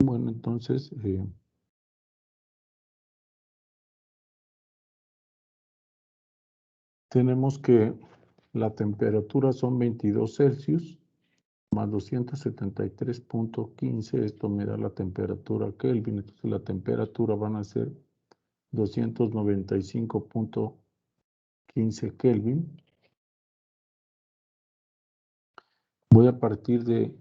Bueno, entonces tenemos que la temperatura son 22 Celsius más 273.15. Esto me da la temperatura Kelvin. Entonces la temperatura van a ser 295.15 Kelvin. Voy a partir de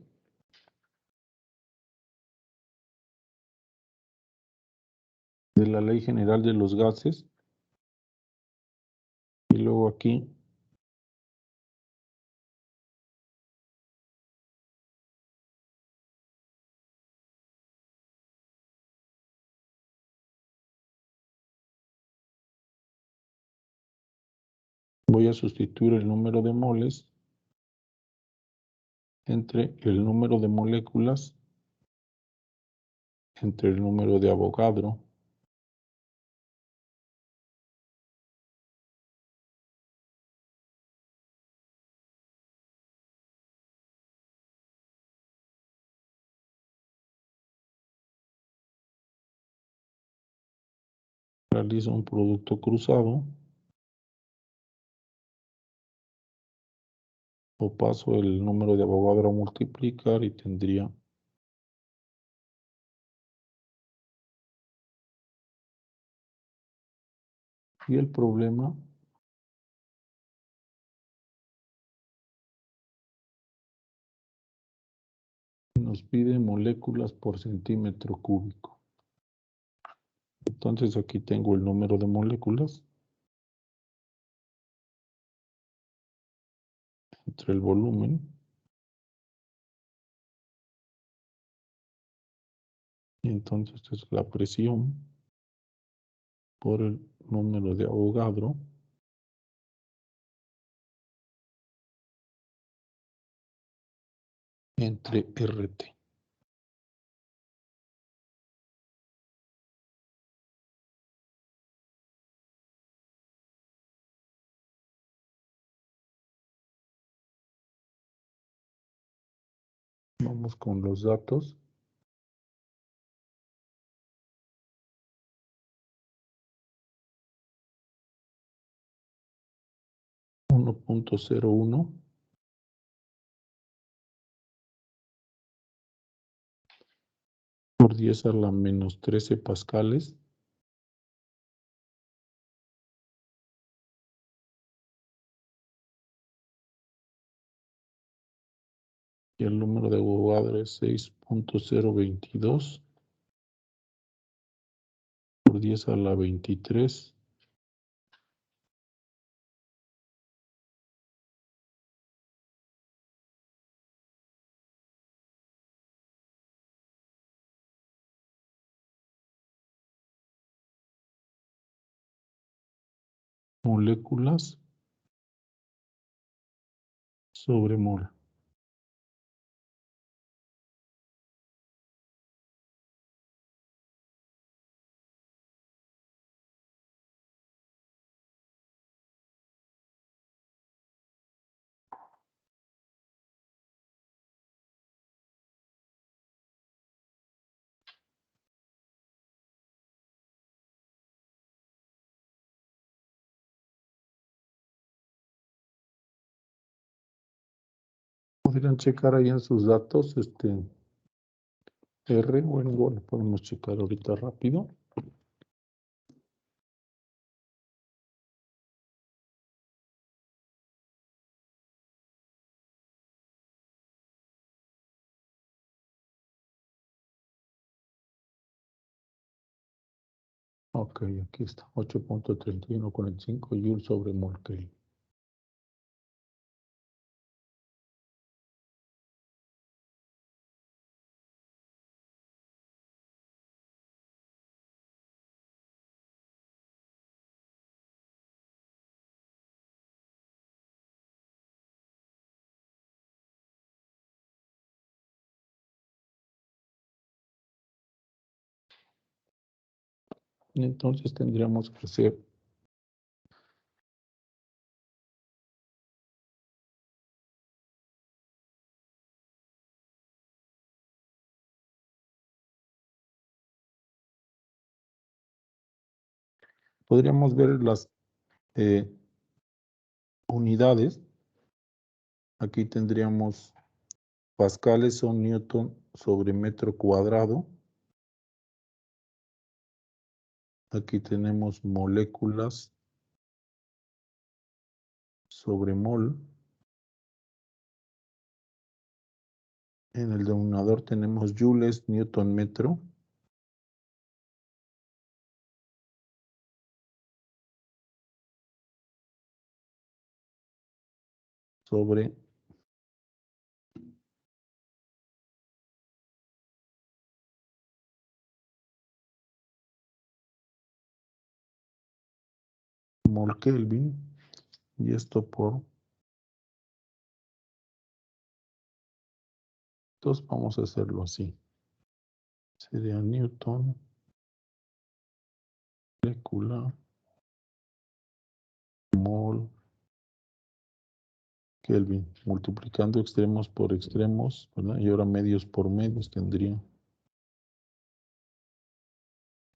la Ley General de los Gases y luego aquí voy a sustituir el número de moles entre el número de moléculas entre el número de Avogadro realizo un producto cruzado o paso el número de Avogadro a multiplicar y tendría y el problema nos pide moléculas por centímetro cúbico. Entonces aquí tengo el número de moléculas entre el volumen y entonces es la presión por el número de Avogadro entre RT. Vamos con los datos. Uno punto cero uno por 10 a la menos 13 pascales y el número de Avogadro es 6.022 por 10 a la 23 moléculas sobre mol. Podrían checar ahí en sus datos, R, bueno, igual podemos checar ahorita rápido. Ok, aquí está, 8.3145 joules sobre mol Kelvin. Entonces tendríamos que hacer podríamos ver las unidades. Aquí tendríamos pascales son newton sobre metro cuadrado. Aquí tenemos moléculas sobre mol. En el denominador tenemos joules, newton metro. Sobre mol Kelvin. Y esto por... Entonces vamos a hacerlo así. Sería newton, molécula, mol, Kelvin. Multiplicando extremos por extremos, ¿verdad? Y ahora medios por medios tendría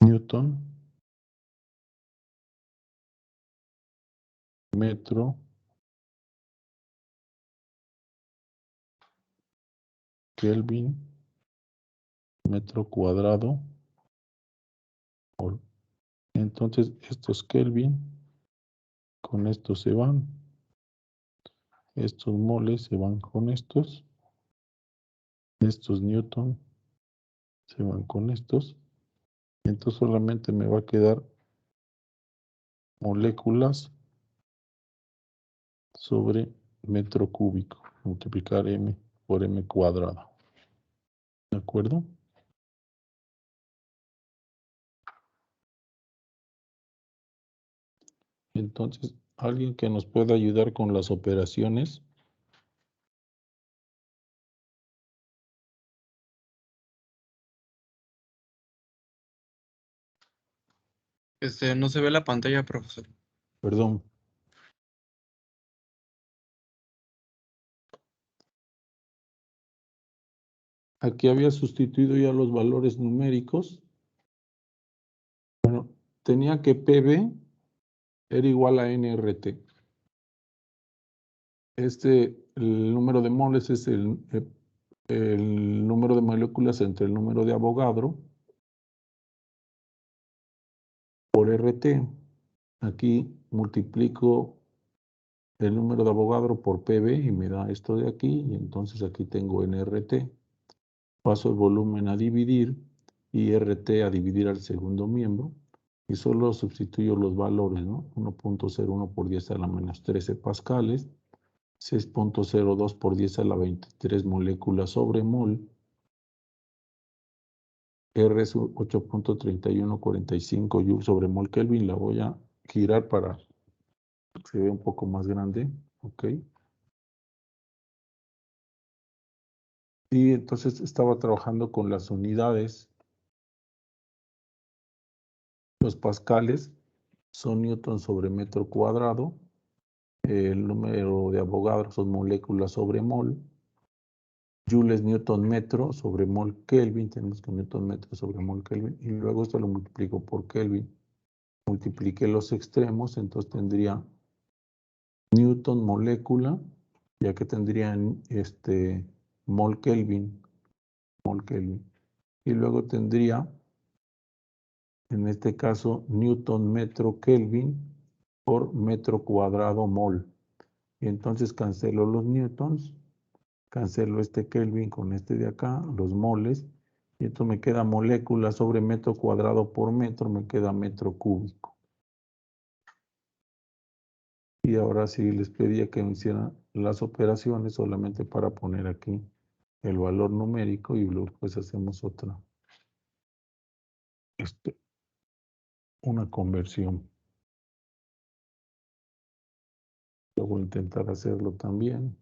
newton, metro, Kelvin, metro cuadrado, mol. Entonces estos Kelvin con estos se van. Estos moles se van con estos. Estos newton se van con estos. Entonces solamente me va a quedar moléculas sobre metro cúbico. Multiplicar m por m cuadrado. ¿De acuerdo? Entonces, alguien que nos pueda ayudar con las operaciones. No se ve la pantalla, profesor. Perdón. Aquí había sustituido ya los valores numéricos. Bueno, tenía que PB era igual a NRT. El número de moles es el número de moléculas entre el número de Avogadro por RT. Aquí multiplico el número de Avogadro por PB y me da esto de aquí, y entonces aquí tengo NRT. Paso el volumen a dividir y RT a dividir al segundo miembro y solo sustituyo los valores, ¿no? 1.01 por 10 a la menos 13 pascales, 6.02 por 10 a la 23 moléculas sobre mol, R es 8.3145 Joule sobre mol Kelvin. La voy a girar para que se vea un poco más grande, ¿ok? Y entonces estaba trabajando con las unidades. Los pascales son newton sobre metro cuadrado. El número de Avogadro son moléculas sobre mol. Joule es newton metro sobre mol Kelvin. Tenemos que newton metro sobre mol Kelvin. Y luego esto lo multiplico por Kelvin. Multipliqué los extremos, entonces tendría newton molécula, ya que tendrían mol Kelvin. Y luego tendría, en este caso, newton metro Kelvin por metro cuadrado mol. Y entonces cancelo los newtons, cancelo este Kelvin con este de acá, los moles, y esto me queda molécula sobre metro cuadrado por metro, me queda metro cúbico. Y ahora sí les pedía que me hicieran las operaciones solamente para poner aquí el valor numérico y luego pues hacemos otra, una conversión. Yo voy a intentar hacerlo también.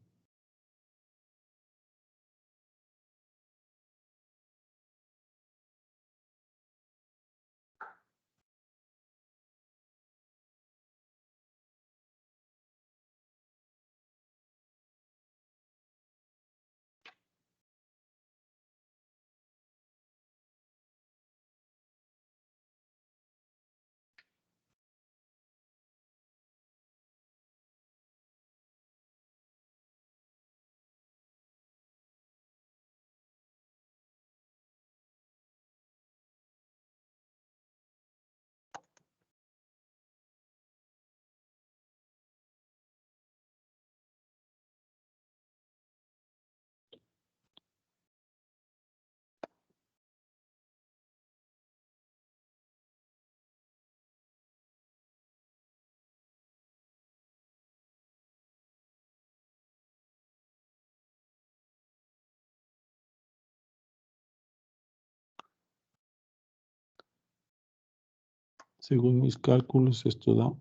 Según mis cálculos, esto da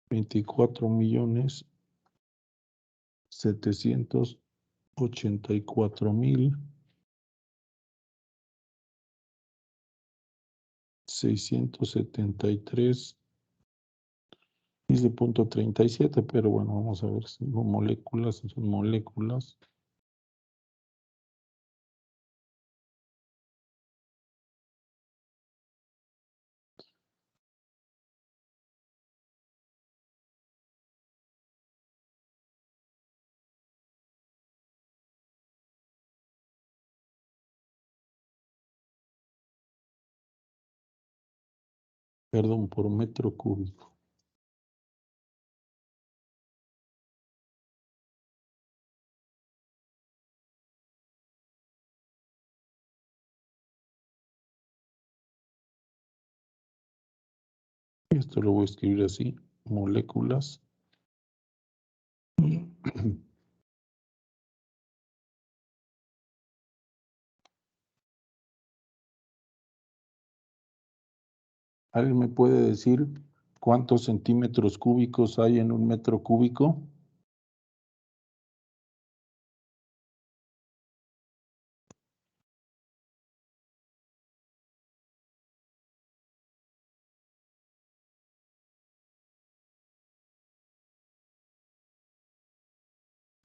24.784.673. Dice .37, pero bueno, vamos a ver si son moléculas. Perdón, por metro cúbico. Esto lo voy a escribir así, moléculas. ¿Alguien me puede decir cuántos centímetros cúbicos hay en un metro cúbico?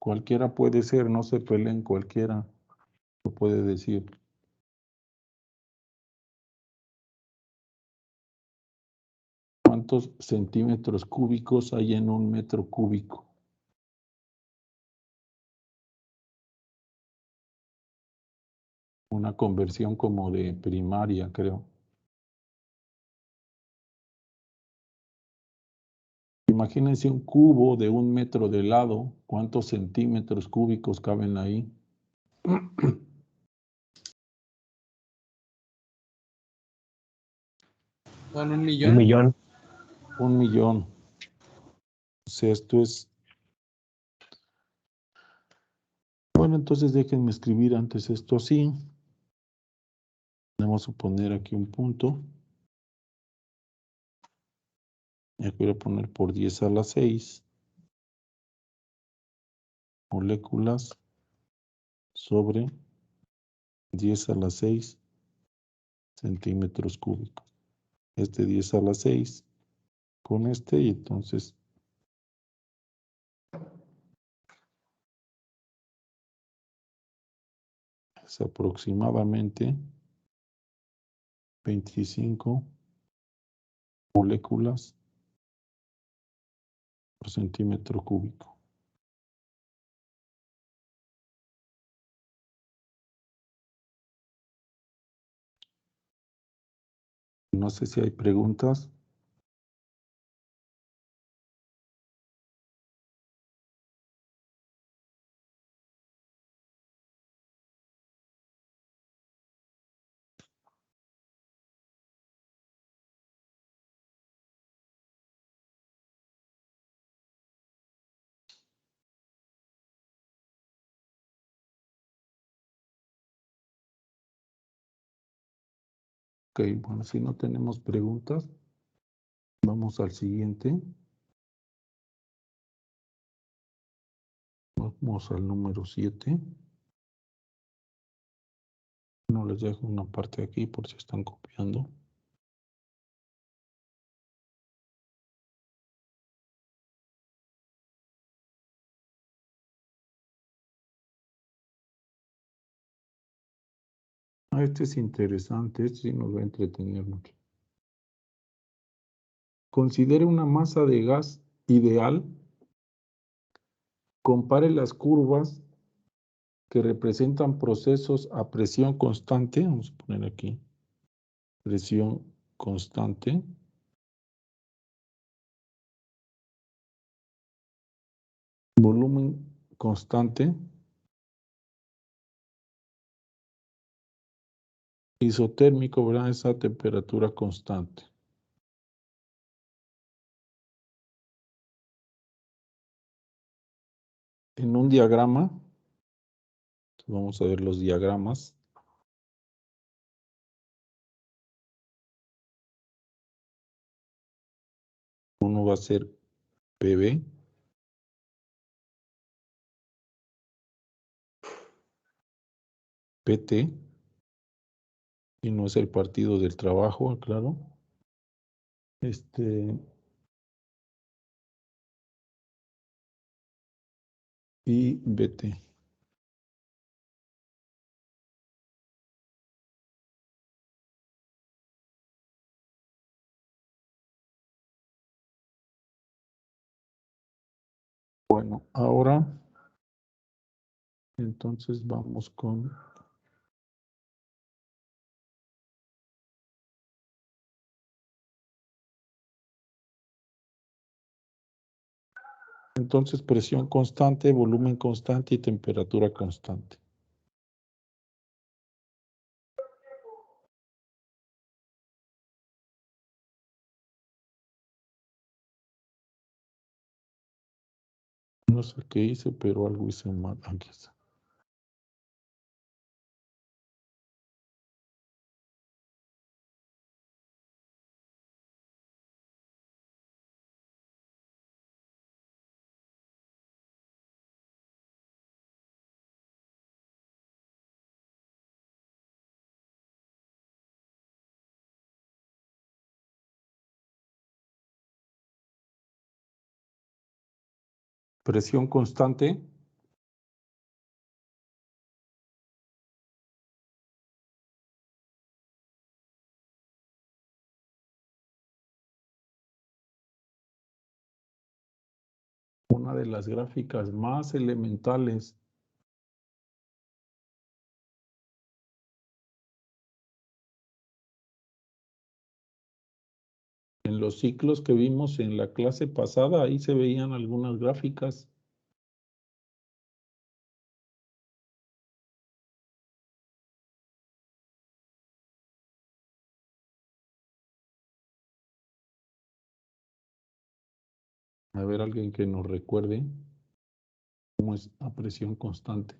Cualquiera puede ser, no se peleen, cualquiera lo puede decir. ¿Cuántos centímetros cúbicos hay en un metro cúbico? Una conversión como de primaria, creo. Imagínense un cubo de 1 metro de lado. ¿Cuántos centímetros cúbicos caben ahí? ¿Son 1 Un millón? millón. 1 millón. O sea, esto es... Bueno, entonces déjenme escribir antes esto así. Vamos a poner aquí un punto. Y aquí voy a poner por 10 a la 6. Moléculas sobre 10 a la 6 centímetros cúbicos. Este 10 a la 6 con este, y entonces es aproximadamente 25 moléculas por centímetro cúbico. No sé si hay preguntas. Ok, bueno, si no tenemos preguntas, vamos al siguiente. Vamos al número 7. No les dejo una parte aquí por si están copiando. Este es interesante, este sí nos va a entretener mucho. Considere una masa de gas ideal. Compare las curvas que representan procesos a presión constante. Vamos a poner aquí presión constante. Volumen constante. Isotérmico, ¿verdad? Esa temperatura constante. En un diagrama, vamos a ver los diagramas. 1 va a ser PB. PT. Y no es el Partido del Trabajo, claro. Y BT. Bueno, ahora entonces vamos con entonces presión constante, volumen constante y temperatura constante. No sé qué hice, pero algo hice mal. Aquí está. Presión constante. Una de las gráficas más elementales en los ciclos que vimos en la clase pasada, ahí se veían algunas gráficas. A ver, alguien que nos recuerde cómo es la presión constante.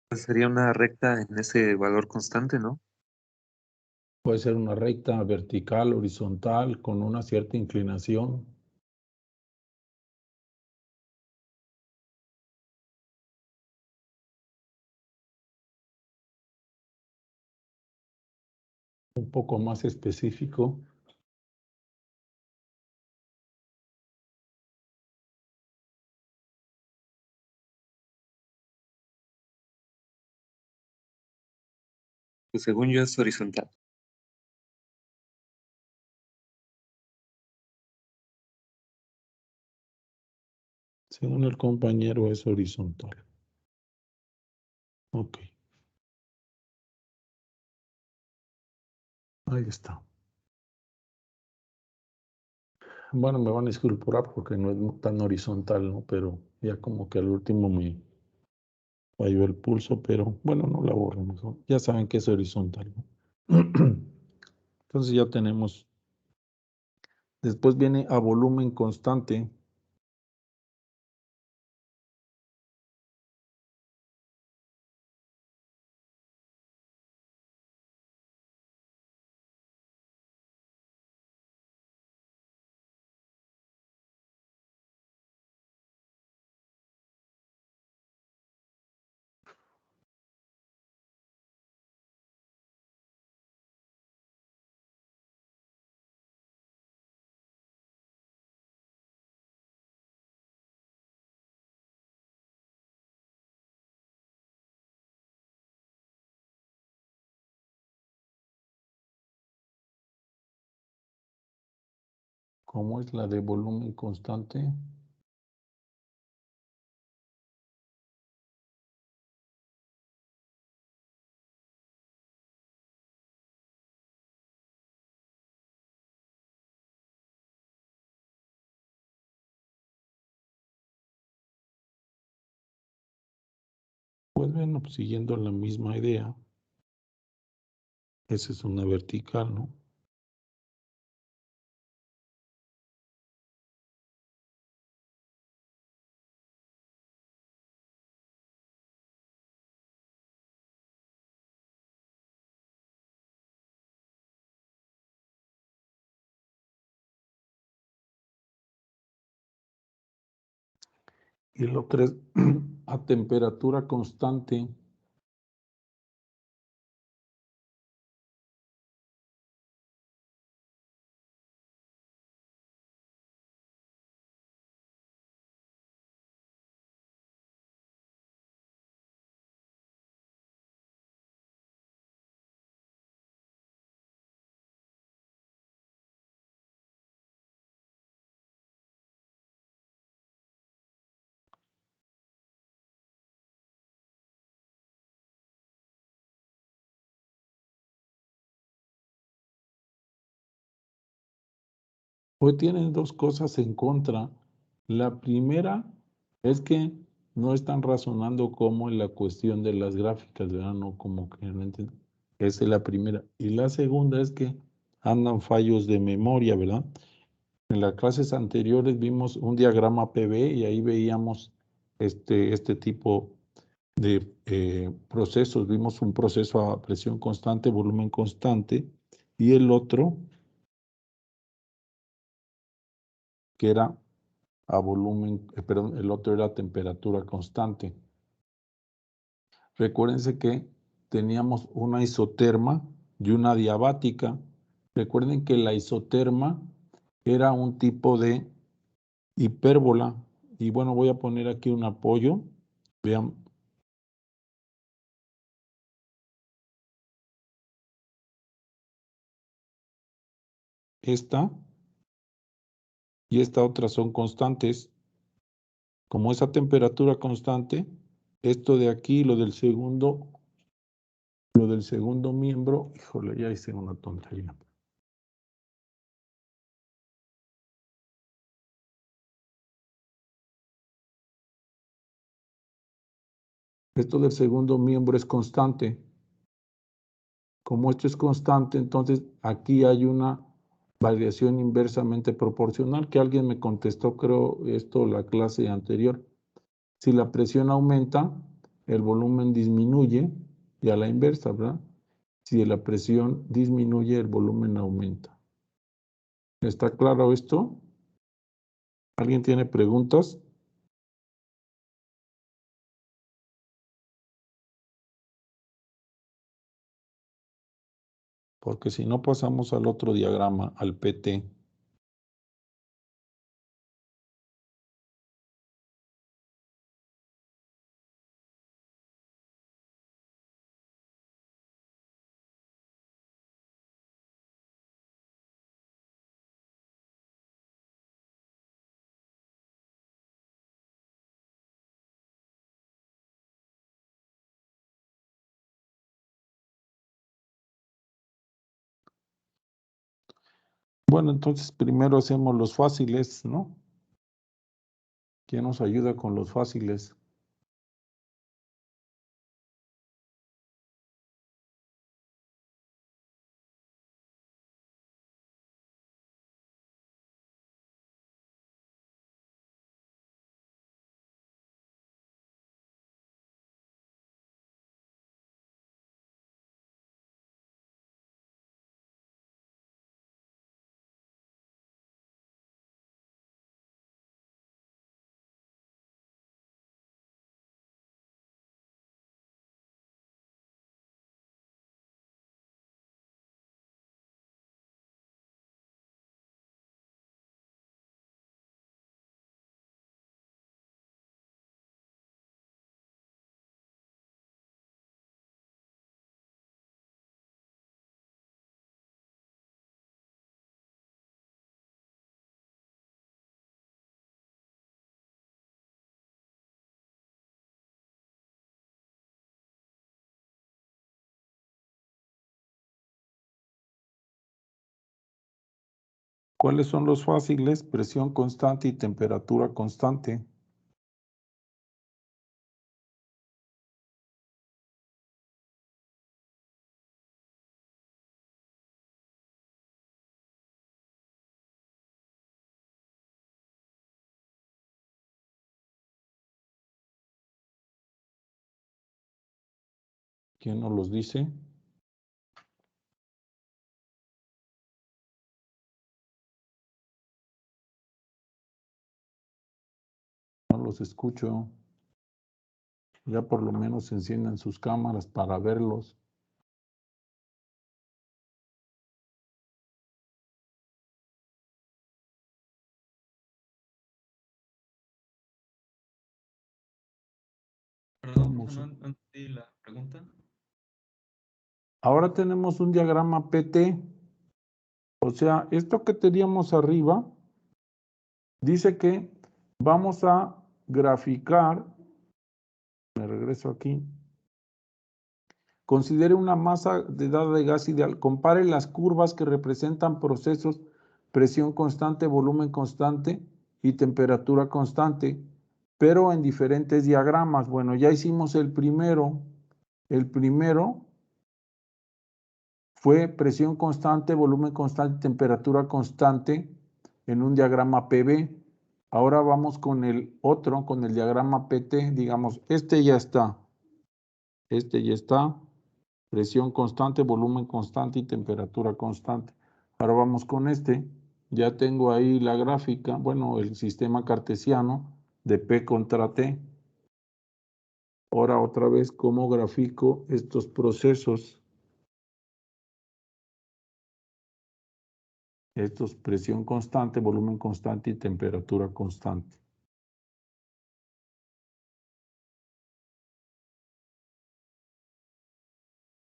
Pues sería una recta en ese valor constante, ¿no? Puede ser una recta vertical, horizontal, con una cierta inclinación. Un poco más específico. Pues según yo es horizontal. Según el compañero es horizontal. Ok. Ahí está. Bueno, me van a disculpar porque no es tan horizontal, ¿no? Pero ya como que al último me falló el pulso, pero bueno, no la borro mejor. Ya saben que es horizontal, ¿no? Entonces ya tenemos. Después viene a volumen constante. ¿Cómo es la de volumen constante? Pues bueno, pues siguiendo la misma idea. Esa es una vertical, ¿no? Y el otro es a temperatura constante. Pues tienen dos cosas en contra. La primera es que no están razonando como en la cuestión de las gráficas, ¿verdad? No como que no entienden. Esa es la primera. Y la segunda es que andan fallos de memoria, ¿verdad? En las clases anteriores vimos un diagrama PV y ahí veíamos este tipo de procesos. Vimos un proceso a presión constante, volumen constante, y el otro que era a volumen, perdón, el otro era temperatura constante. Recuérdense que teníamos una isoterma y una diabática. Recuerden que la isoterma era un tipo de hipérbola. Y bueno, voy a poner aquí un apoyo. Vean. Esta y esta otra son constantes. Como esa temperatura constante, esto de aquí, lo del segundo miembro, híjole, ya hice una tontería. Esto del segundo miembro es constante. Como esto es constante, entonces aquí hay una variación inversamente proporcional, que alguien me contestó, creo, esto la clase anterior. Si la presión aumenta, el volumen disminuye, y a la inversa, ¿verdad? Si la presión disminuye, el volumen aumenta. ¿Está claro esto? ¿Alguien tiene preguntas? Porque si no pasamos al otro diagrama, al PT. Bueno, entonces primero hacemos los fáciles, ¿no? ¿Quién nos ayuda con los fáciles? ¿Cuáles son los fáciles? Presión constante y temperatura constante. ¿Quién nos los dice? No los escucho. Ya por lo menos enciendan sus cámaras para verlos. Perdón, Vamos. no entendí la pregunta. Ahora tenemos un diagrama PT. O sea, esto que teníamos arriba dice que vamos a graficar. Me regreso aquí. Considere una masa dada de gas ideal. Compare las curvas que representan procesos, presión constante, volumen constante y temperatura constante, pero en diferentes diagramas. Bueno, ya hicimos el primero. El primero fue presión constante, volumen constante, temperatura constante en un diagrama PV. Ahora vamos con el otro, con el diagrama PT. Digamos, este ya está. Este ya está. Presión constante, volumen constante y temperatura constante. Ahora vamos con este. Ya tengo ahí la gráfica, bueno, el sistema cartesiano de P contra T. Ahora otra vez, ¿cómo grafico estos procesos? Estos, presión constante, volumen constante y temperatura constante.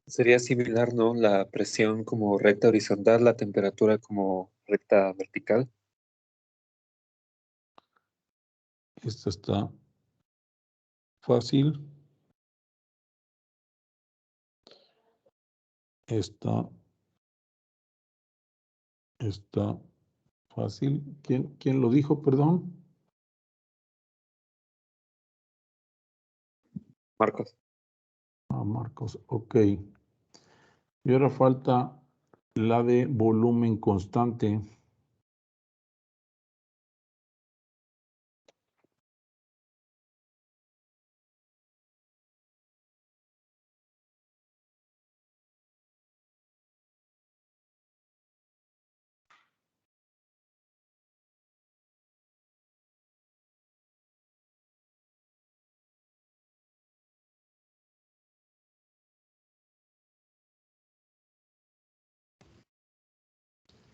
Sería similar, ¿no? La presión como recta horizontal, la temperatura como recta vertical. Esto está fácil. Esta está fácil. ¿Quién lo dijo, perdón? Marcos. Ah, Marcos, ok. Y ahora falta la de volumen constante.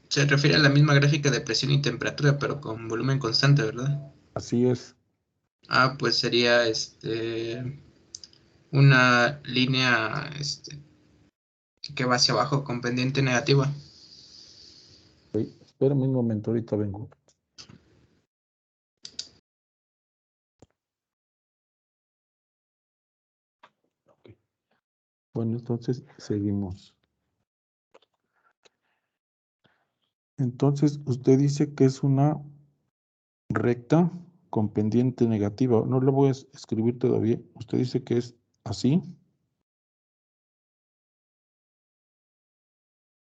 Se refiere a la misma gráfica de presión y temperatura, pero con volumen constante, ¿verdad? Así es. Ah, pues sería una línea que va hacia abajo con pendiente negativa. Espérame un momento, ahorita vengo. Okay. Bueno, entonces seguimos. Entonces, usted dice que es una recta con pendiente negativa. No lo voy a escribir todavía. Usted dice que es así.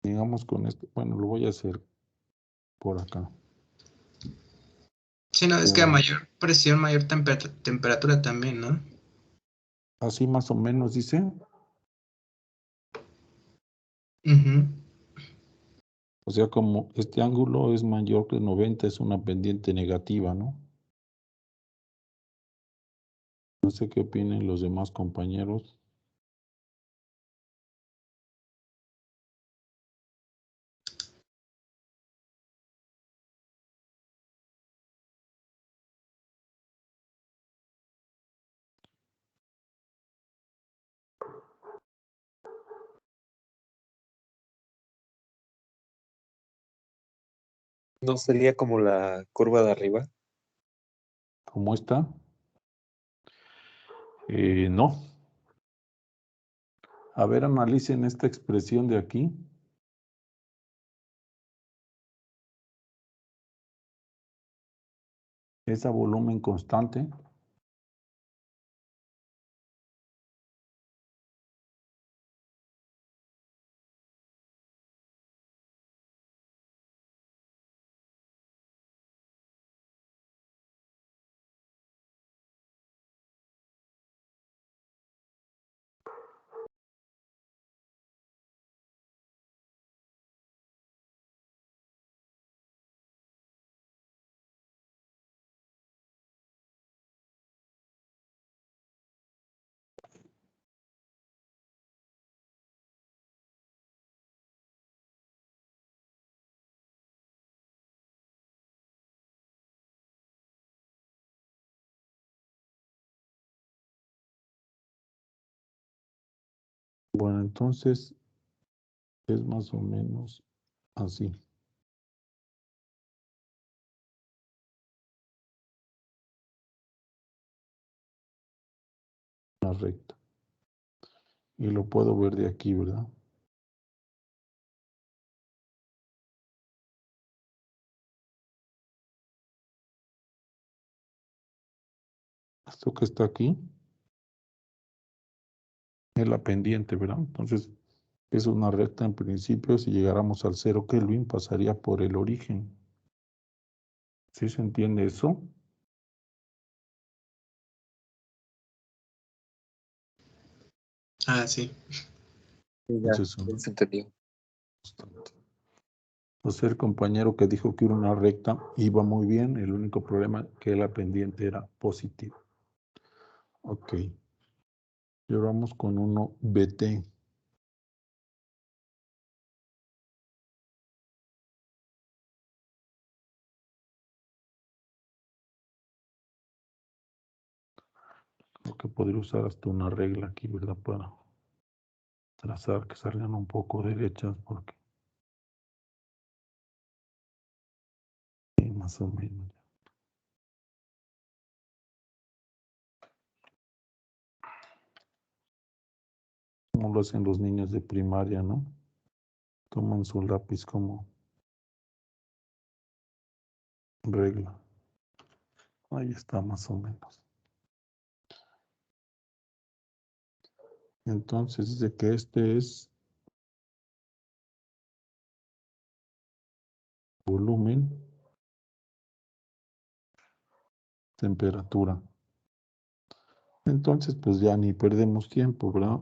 Digamos con esto. Bueno, lo voy a hacer por acá. Sí, no, es que a mayor presión, mayor temperatura también, ¿no? Así más o menos dice. Ujú. O sea, como este ángulo es mayor que 90, es una pendiente negativa, ¿no? No sé qué opinen los demás compañeros. ¿No sería como la curva de arriba? ¿Cómo está? No. A ver, analicen esta expresión de aquí. Es a volumen constante. Bueno, entonces es más o menos así. Una recta. Y lo puedo ver de aquí, ¿verdad? Esto que está aquí es la pendiente, ¿verdad? Entonces es una recta en principio. Si llegáramos al 0 Kelvin, pasaría por el origen. ¿Sí se entiende eso? Ah, sí. Sí, ya, Entonces, ya se entendió. constante. Entonces el compañero que dijo que era una recta iba muy bien. El único problema que la pendiente era positiva. Ok. Y ahora vamos con uno BT. Creo que podría usar hasta una regla aquí, ¿verdad? Para trazar que salgan un poco derechas, porque sí, más o menos. Como lo hacen los niños de primaria, ¿no? Toman su lápiz como regla. Ahí está, más o menos. Entonces, dice que este es volumen, temperatura. Entonces, pues ya ni perdemos tiempo, ¿verdad?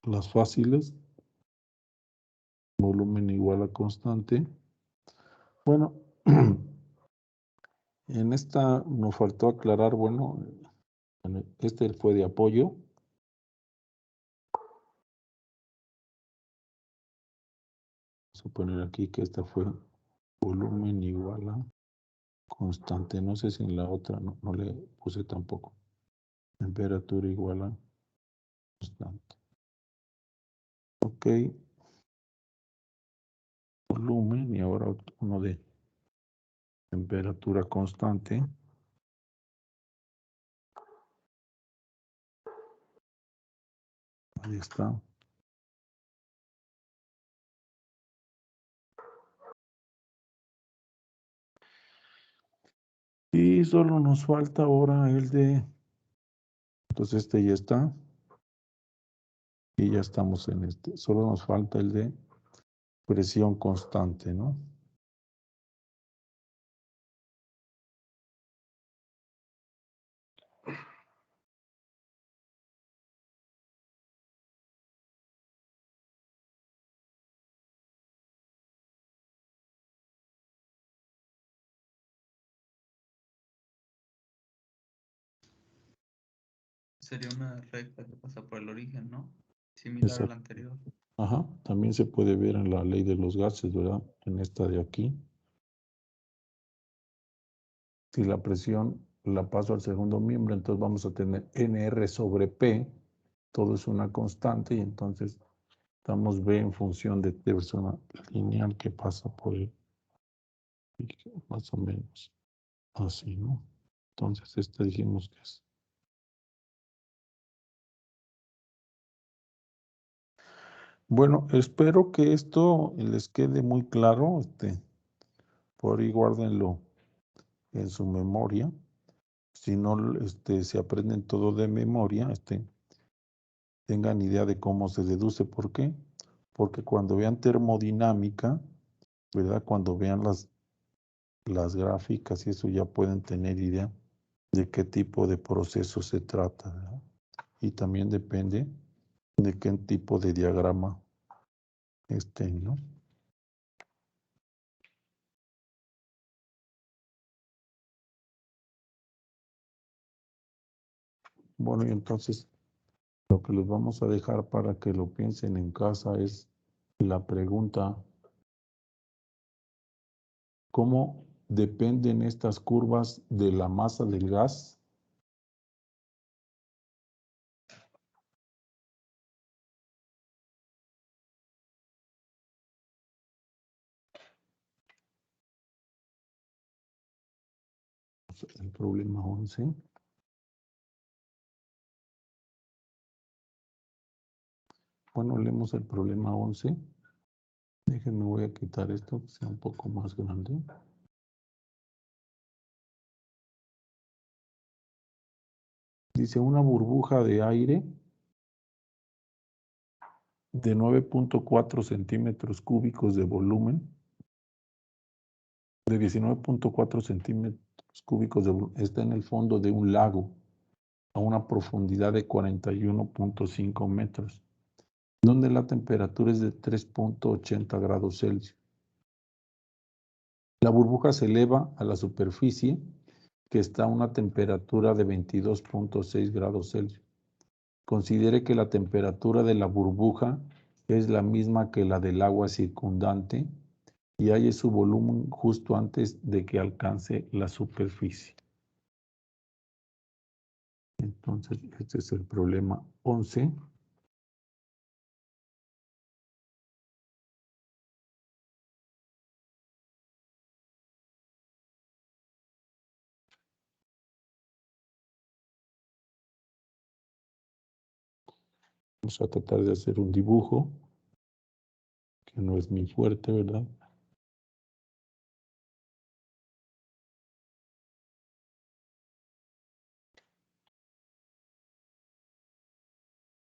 Las fáciles, volumen igual a constante. Bueno, en esta nos faltó aclarar, bueno, este fue de apoyo. Vamos a poner aquí que esta fue volumen igual a constante. No sé si en la otra no le puse tampoco. Temperatura igual a constante. Ok. Volumen y ahora uno de temperatura constante. Ahí está. Y solo nos falta ahora el de... Entonces este ya está. Y ya estamos en este. Solo nos falta el de presión constante, ¿no? Sería una recta que pasa por el origen, ¿no? Similar a Exacto. la anterior. Ajá. También se puede ver en la ley de los gases, ¿verdad? En esta de aquí. Si la presión la paso al segundo miembro, entonces vamos a tener NR sobre P. Todo es una constante y entonces damos B en función de T, es una lineal que pasa por el, más o menos así, ¿no? Entonces, esta dijimos que es. Bueno, espero que esto les quede muy claro. Por ahí guárdenlo en su memoria. Si no, se aprenden todo de memoria, tengan idea de cómo se deduce. ¿Por qué? Porque cuando vean termodinámica, ¿verdad? Cuando vean las gráficas y eso ya pueden tener idea de qué tipo de proceso se trata, ¿verdad? Y también depende de qué tipo de diagrama ¿no? Bueno, y entonces lo que les vamos a dejar para que lo piensen en casa es la pregunta, ¿cómo dependen estas curvas de la masa del gas? el problema 11. Bueno, leemos el problema 11. Déjenme, voy a quitar esto, que sea un poco más grande. Dice una burbuja de aire de 9.4 centímetros cúbicos de volumen, de 19.4 centímetros cúbicos de volumen, está en el fondo de un lago a una profundidad de 41.5 metros, donde la temperatura es de 3.80 grados Celsius. La burbuja se eleva a la superficie, que está a una temperatura de 22.6 grados Celsius. Considere que la temperatura de la burbuja es la misma que la del agua circundante y halle su volumen justo antes de que alcance la superficie. Entonces, este es el problema 11. Vamos a tratar de hacer un dibujo, que no es muy fuerte, ¿verdad?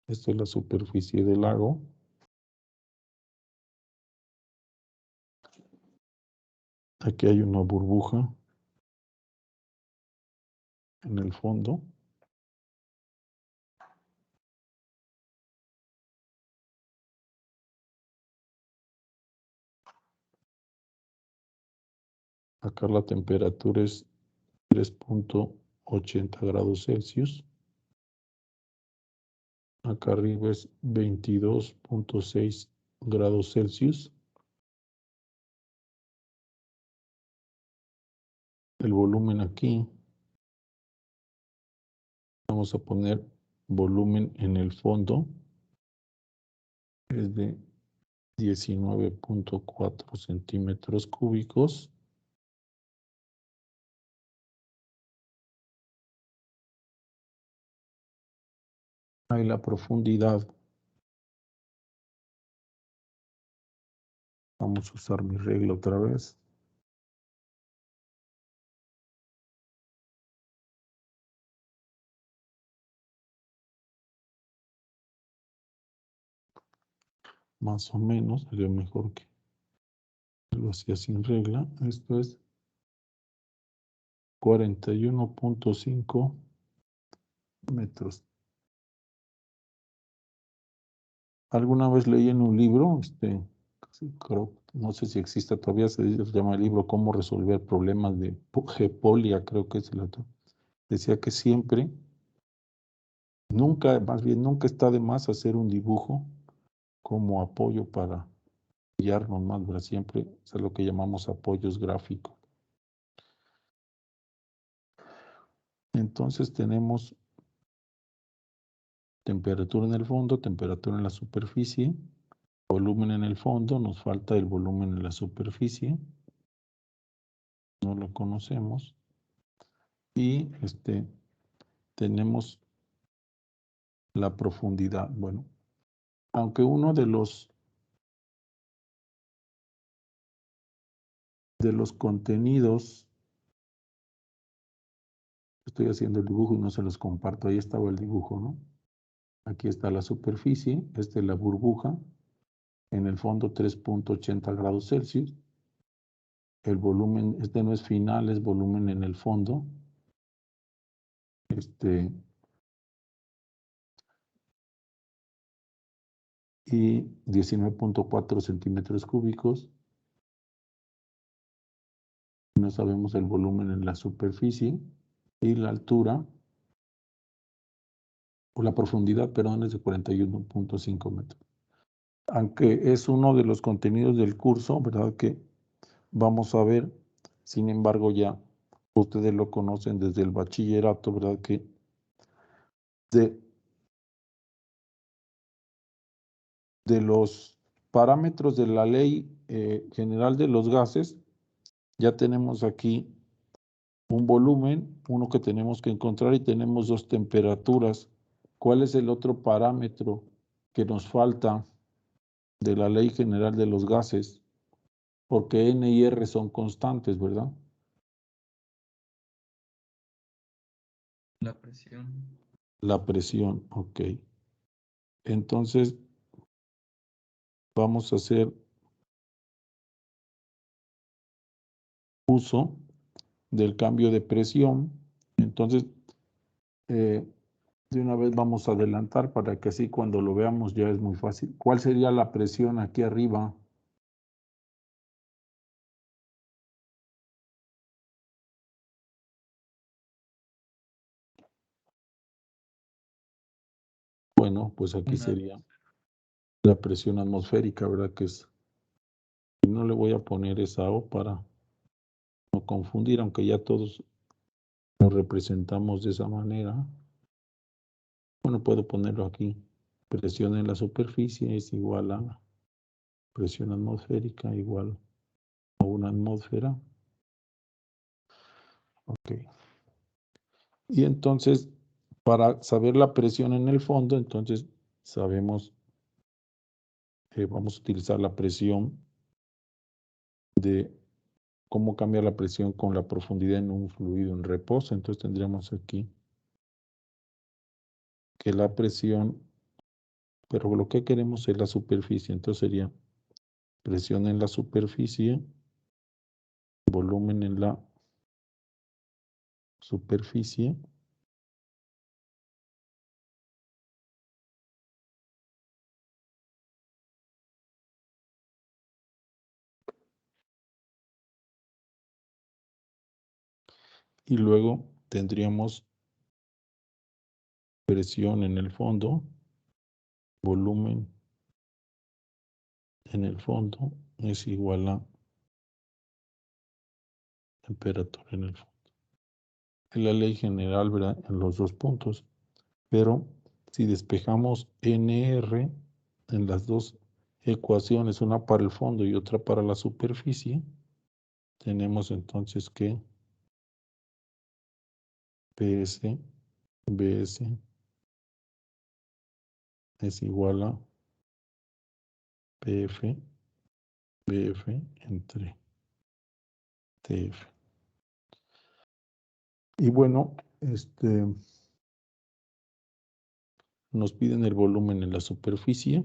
Esta es la superficie del lago. Aquí hay una burbuja en el fondo. Acá la temperatura es 3.80 grados Celsius. Acá arriba es 22.6 grados Celsius. El volumen aquí, vamos a poner volumen en el fondo, es de 19.4 centímetros cúbicos. Ahí la profundidad. Vamos a usar mi regla otra vez. Más o menos, sería mejor que lo hacía sin regla. Esto es 41.5 metros. Alguna vez leí en un libro, creo, no sé si existe todavía, se llama el libro Cómo resolver problemas de Gepolia, creo que es el otro. Decía que siempre, nunca, más bien nunca está de más hacer un dibujo como apoyo para guiarnos más, ¿verdad? Siempre es lo que llamamos apoyos gráficos. Entonces tenemos temperatura en el fondo, temperatura en la superficie, volumen en el fondo, nos falta el volumen en la superficie, no lo conocemos, y tenemos la profundidad. Bueno, aunque uno de los contenidos, estoy haciendo el dibujo y no se los comparto, ahí estaba el dibujo, ¿no? Aquí está la superficie, esta es la burbuja, en el fondo 3.80 grados Celsius. El volumen, no es final, es volumen en el fondo. Y 19.4 centímetros cúbicos. No sabemos el volumen en la superficie y la altura, o la profundidad, perdón, es de 41.5 metros. Aunque es uno de los contenidos del curso, ¿verdad? Que vamos a ver, sin embargo, ya ustedes lo conocen desde el bachillerato, ¿verdad? Que de los parámetros de la ley general de los gases, ya tenemos aquí un volumen, uno que tenemos que encontrar, y tenemos dos temperaturas. ¿Cuál es el otro parámetro que nos falta de la ley general de los gases? Porque N y R son constantes, ¿verdad? La presión. La presión, ok. Entonces, vamos a hacer uso del cambio de presión. Entonces, de una vez vamos a adelantar para que así cuando lo veamos ya es muy fácil. ¿Cuál sería la presión aquí arriba? Bueno, pues aquí sería la presión atmosférica, ¿verdad? Que es, y no le voy a poner esa O para no confundir, aunque ya todos lo representamos de esa manera. Bueno, puedo ponerlo aquí. Presión en la superficie es igual a presión atmosférica igual a una atmósfera. Ok. Y entonces, para saber la presión en el fondo, entonces sabemos que vamos a utilizar la presión de cómo cambia la presión con la profundidad en un fluido en reposo. Entonces tendríamos aquí que la presión, pero lo que queremos es la superficie. Entonces sería presión en la superficie, volumen en la superficie, y luego tendríamos presión en el fondo, volumen en el fondo es igual a temperatura en el fondo. Es la ley general, ¿verdad? En los dos puntos. Pero si despejamos NR en las dos ecuaciones, una para el fondo y otra para la superficie, tenemos entonces que PS, BS es igual a PF, BF entre TF. Y bueno, nos piden el volumen en la superficie.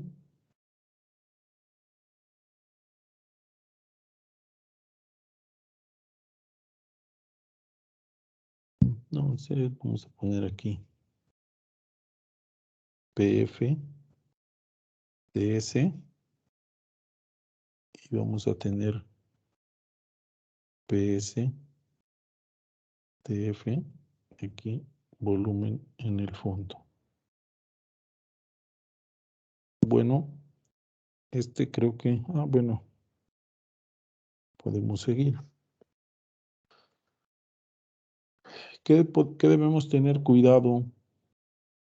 No, en serio, vamos a poner aquí PF, DS, y vamos a tener PS, TF, aquí, volumen en el fondo. Bueno, creo que, bueno, podemos seguir. ¿Qué debemos tener cuidado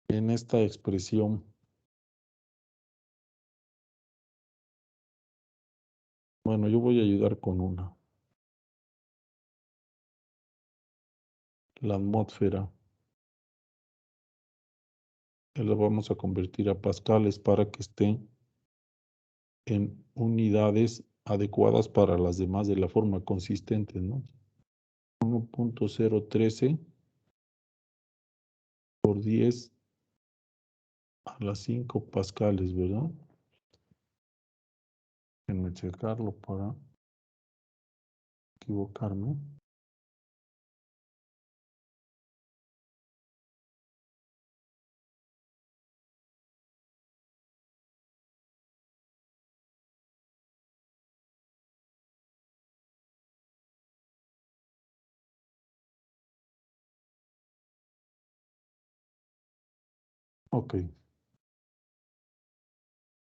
en esta expresión? Bueno, yo voy a ayudar con una. La atmósfera. La vamos a convertir a pascales para que esté en unidades adecuadas para las demás de la forma consistente, ¿no? 1.013 por 10 a las 5 pascales, ¿verdad? Déjenme checarlo para equivocarme. Ok.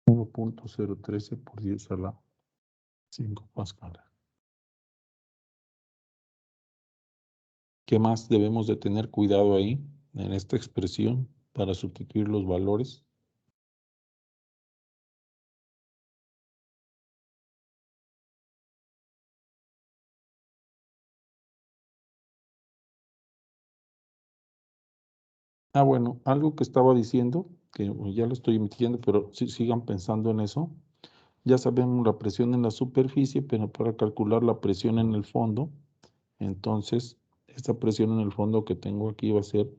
1.013 por 10 a la 5 pascales. ¿Qué más debemos de tener cuidado ahí en esta expresión para sustituir los valores? Bueno, algo que estaba diciendo, que ya lo estoy emitiendo, pero sigan pensando en eso. Ya sabemos la presión en la superficie, pero para calcular la presión en el fondo, entonces esta presión en el fondo que tengo aquí va a ser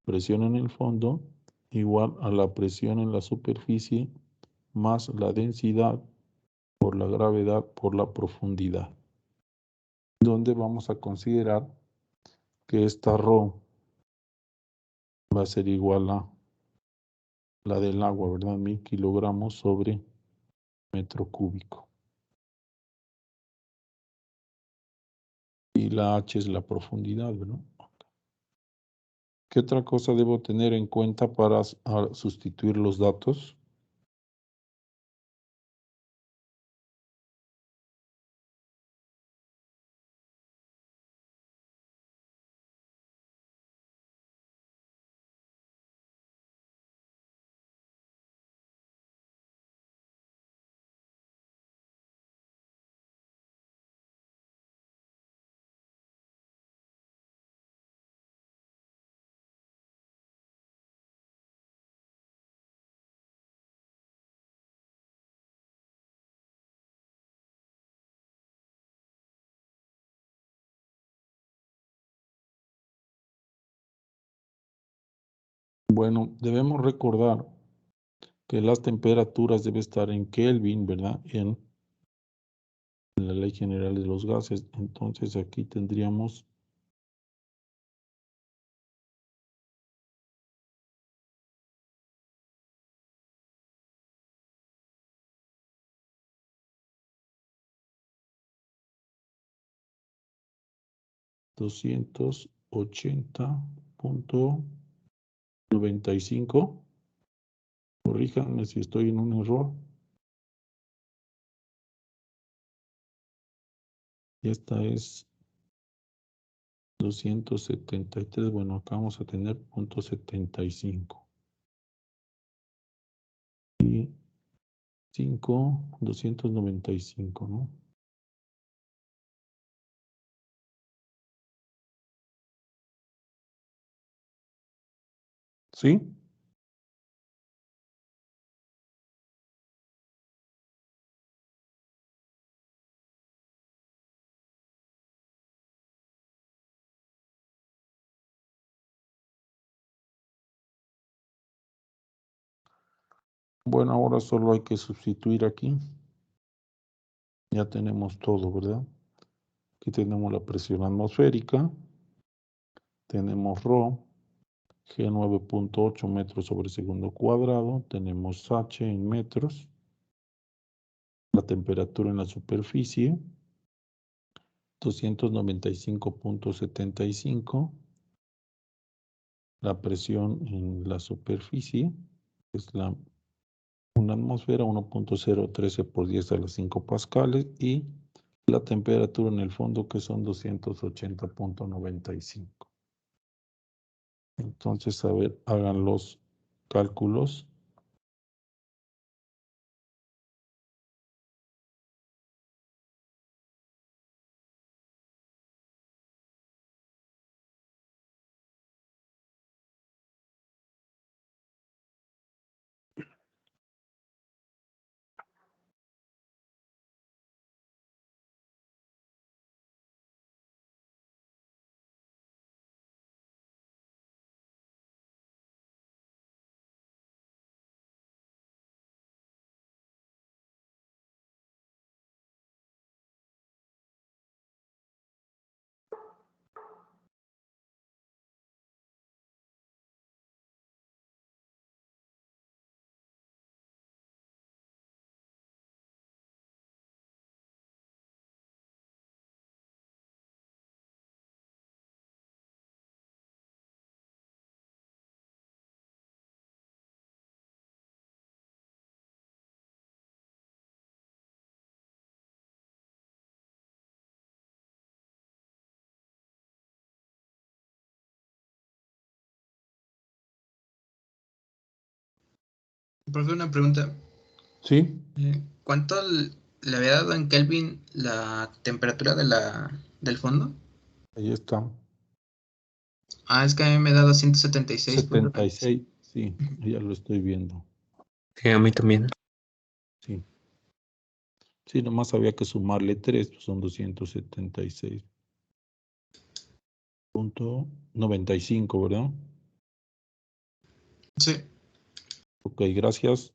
presión en el fondo igual a la presión en la superficie más la densidad por la gravedad por la profundidad, donde vamos a considerar que esta ρ va a ser igual a la del agua, ¿verdad? 1000 kilogramos sobre metro cúbico. Y la H es la profundidad, ¿verdad? ¿Qué otra cosa debo tener en cuenta para sustituir los datos? Bueno, debemos recordar que las temperaturas deben estar en Kelvin, ¿verdad? En la ley general de los gases. Entonces aquí tendríamos $280.95. Corríjanme si estoy en un error. Y esta es 273. Bueno, acá vamos a tener 0.75. Y 295, ¿no? ¿Sí? Bueno, ahora solo hay que sustituir aquí. Ya tenemos todo, ¿verdad? Aquí tenemos la presión atmosférica. Tenemos ρ, G 9.8 metros sobre segundo cuadrado. Tenemos H en metros. La temperatura en la superficie, 295.75. La presión en la superficie es una atmósfera, 1.013 por 10 a las 5 pascales, y la temperatura en el fondo, que son 280.95. Entonces, a ver, hagan los cálculos. Profe, una pregunta. ¿Sí? ¿Cuánto le había dado en Kelvin la temperatura del fondo? Ahí está. Ah, es que a mí me da 276.20. 76, sí, ya lo estoy viendo. Sí, a mí también. Sí. Sí, nomás había que sumarle 3, pues son 276.95, ¿verdad? Sí. Ok, gracias.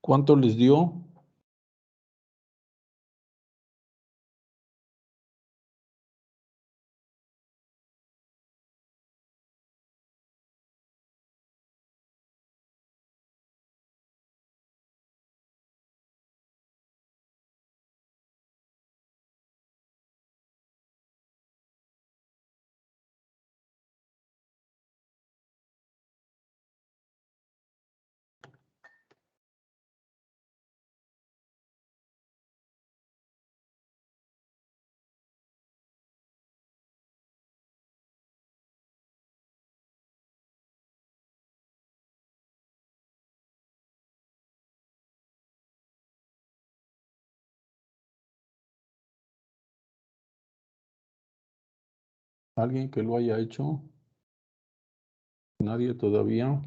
¿Cuánto les dio? ¿Alguien que lo haya hecho? ¿Nadie todavía?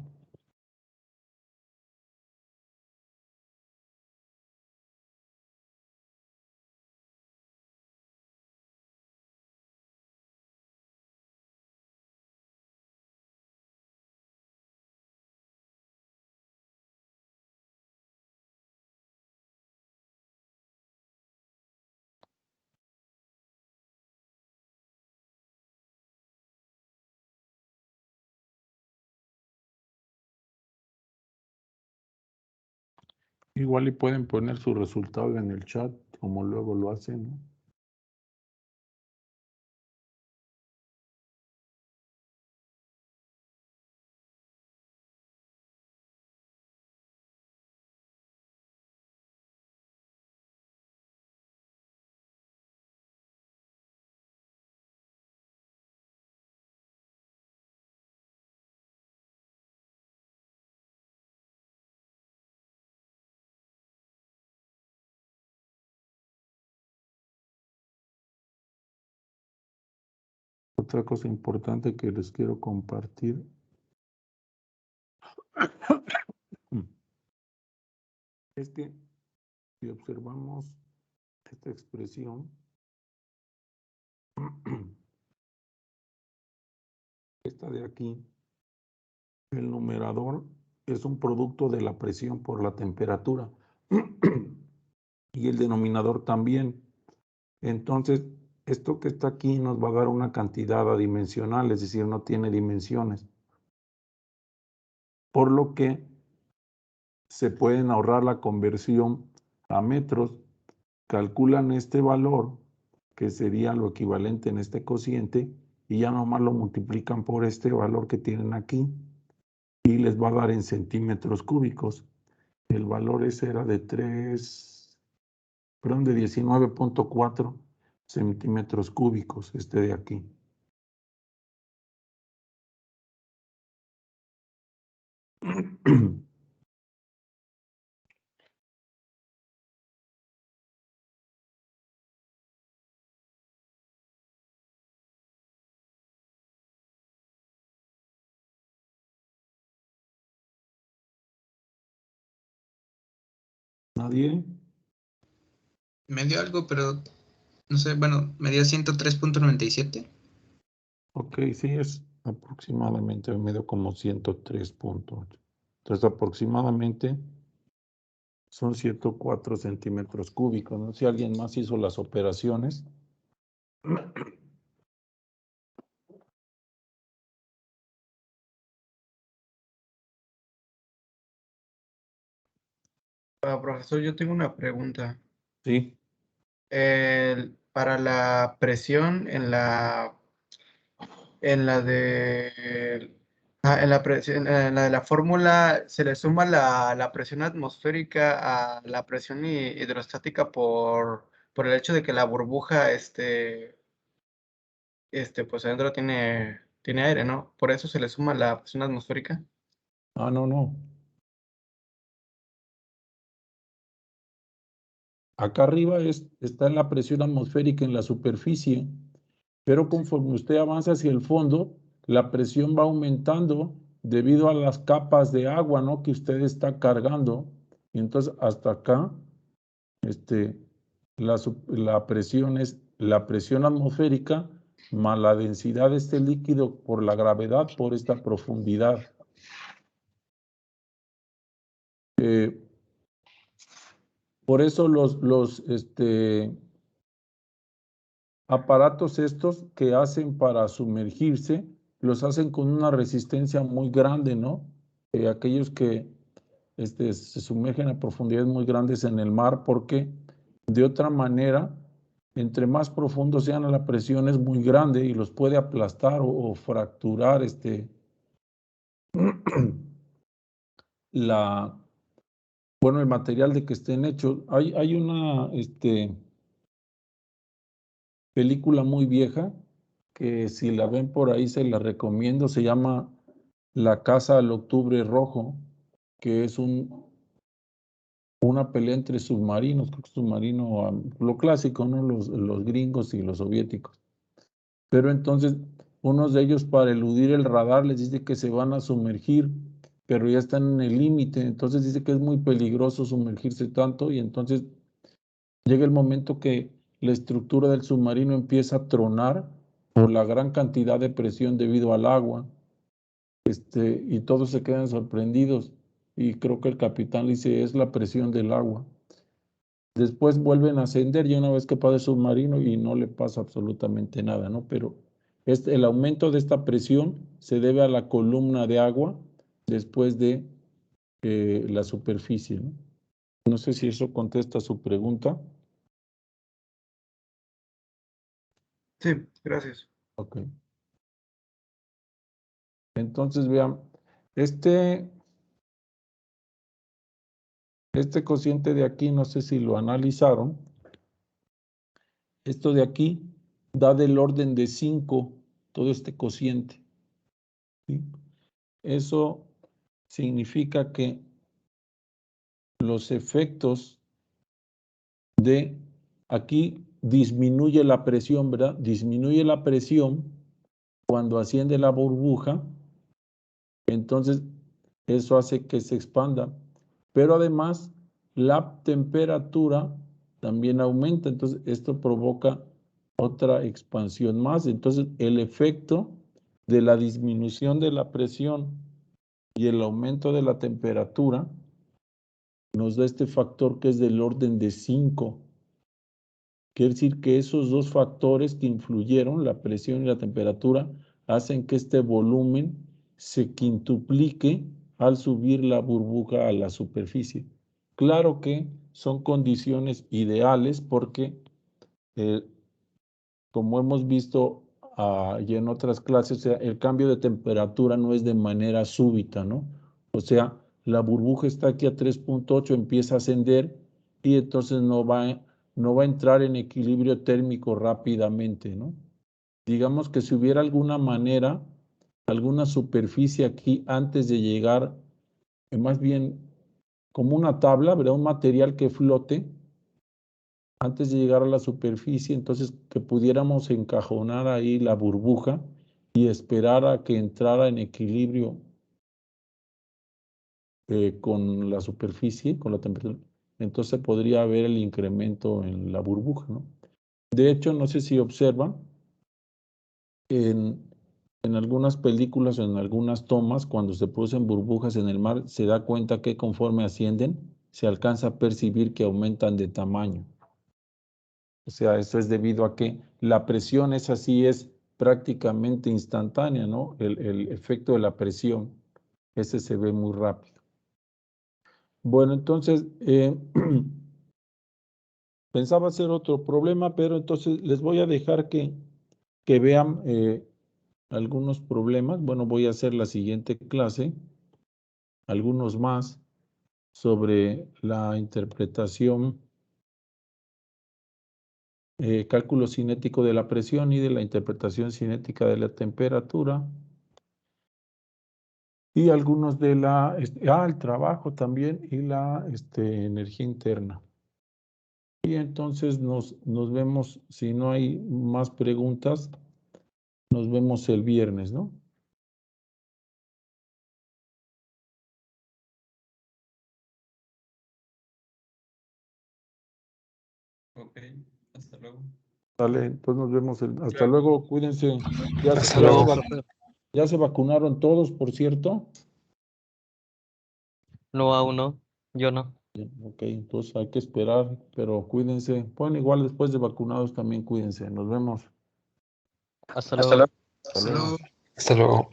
Igual y pueden poner su resultado en el chat, como luego lo hacen, ¿no? Otra cosa importante que les quiero compartir. Es que si observamos esta expresión, esta de aquí, el numerador es un producto de la presión por la temperatura y el denominador también. Entonces, esto que está aquí nos va a dar una cantidad adimensional, es decir, no tiene dimensiones. Por lo que se pueden ahorrar la conversión a metros, calculan este valor, que sería lo equivalente en este cociente, y ya nomás lo multiplican por este valor que tienen aquí, y les va a dar en centímetros cúbicos. El valor ese era de 19.4 centímetros cúbicos, este de aquí. ¿Nadie? Me dio algo, pero no sé, bueno, me dio 103.97. Ok, sí, es aproximadamente, medio como 103.8. Entonces, aproximadamente son 104 centímetros cúbicos. No sé si alguien más hizo las operaciones. Profesor, yo tengo una pregunta. Sí. Para la presión en la de la fórmula, ¿se le suma la presión atmosférica a la presión hidrostática por el hecho de que la burbuja, pues adentro tiene aire, ¿no? Por eso se le suma la presión atmosférica. Ah, no, no. Acá arriba está la presión atmosférica en la superficie, pero conforme usted avanza hacia el fondo, la presión va aumentando debido a las capas de agua, ¿no?, que usted está cargando. Y entonces hasta acá, la presión es la presión atmosférica más la densidad de este líquido por la gravedad por esta profundidad. Por eso los aparatos estos que hacen para sumergirse, los hacen con una resistencia muy grande, ¿no? Aquellos que se sumergen a profundidades muy grandes en el mar, porque de otra manera, entre más profundo sean, la presión es muy grande y los puede aplastar o fracturar el material de que estén hechos. Hay una película muy vieja que si la ven por ahí se la recomiendo, se llama La Casa al Octubre Rojo, que es una pelea entre submarinos, creo que submarino, lo clásico, ¿no? Los gringos y los soviéticos. Pero entonces unos de ellos, para eludir el radar, les dice que se van a sumergir, pero ya están en el límite. Entonces dice que es muy peligroso sumergirse tanto, y entonces llega el momento que la estructura del submarino empieza a tronar por la gran cantidad de presión debido al agua, y todos se quedan sorprendidos, y creo que el capitán le dice, es la presión del agua. Después vuelven a ascender ya una vez que pasa el submarino y no le pasa absolutamente nada, ¿no? Pero el aumento de esta presión se debe a la columna de agua después de la superficie, ¿no? No sé si eso contesta su pregunta. Sí, gracias. Ok. Entonces, vean, este cociente de aquí, no sé si lo analizaron. Esto de aquí da del orden de 5, todo este cociente, ¿sí? Eso significa que los efectos de aquí disminuye la presión, ¿verdad? Disminuye la presión Cuando asciende la burbuja, entonces eso hace que se expanda. Pero además, la temperatura también aumenta. Entonces, esto provoca otra expansión más. Entonces, el efecto de la disminución de la presión y el aumento de la temperatura nos da este factor que es del orden de 5. Quiere decir que esos dos factores que influyeron, la presión y la temperatura, hacen que este volumen se quintuplique al subir la burbuja a la superficie. Claro que son condiciones ideales porque, como hemos visto ya en otras clases, o sea, el cambio de temperatura no es de manera súbita, ¿no? O sea, la burbuja está aquí a 3.8, empieza a ascender y entonces no va a entrar en equilibrio térmico rápidamente, ¿no? Digamos que si hubiera alguna manera, alguna superficie aquí antes de llegar, más bien como una tabla, ¿verdad? Un material que flote antes de llegar a la superficie, entonces que pudiéramos encajonar ahí la burbuja y esperar a que entrara en equilibrio con la superficie, con la temperatura, entonces podría haber el incremento en la burbuja, ¿no? De hecho, no sé si observan, en algunas películas o en algunas tomas, cuando se producen burbujas en el mar, se da cuenta que conforme ascienden, se alcanza a percibir que aumentan de tamaño. O sea, eso es debido a que la presión es así, es prácticamente instantánea, ¿no? El efecto de la presión, ese se ve muy rápido. Bueno, entonces, pensaba hacer otro problema, pero entonces les voy a dejar que vean algunos problemas. Bueno, voy a hacer la siguiente clase, algunos más, sobre la interpretación, cálculo cinético de la presión y de la interpretación cinética de la temperatura. Y algunos de el trabajo también y la energía interna. Y entonces nos vemos, si no hay más preguntas, nos vemos el viernes, ¿no? Ok, hasta luego. Vale, pues nos vemos. Hasta luego, cuídense. Hasta luego. Ya se vacunaron todos, por cierto. No, aún no. Yo no. Ok, entonces hay que esperar, pero cuídense. Bueno, igual después de vacunados también cuídense. Nos vemos. Hasta luego. Hasta luego. Hasta luego.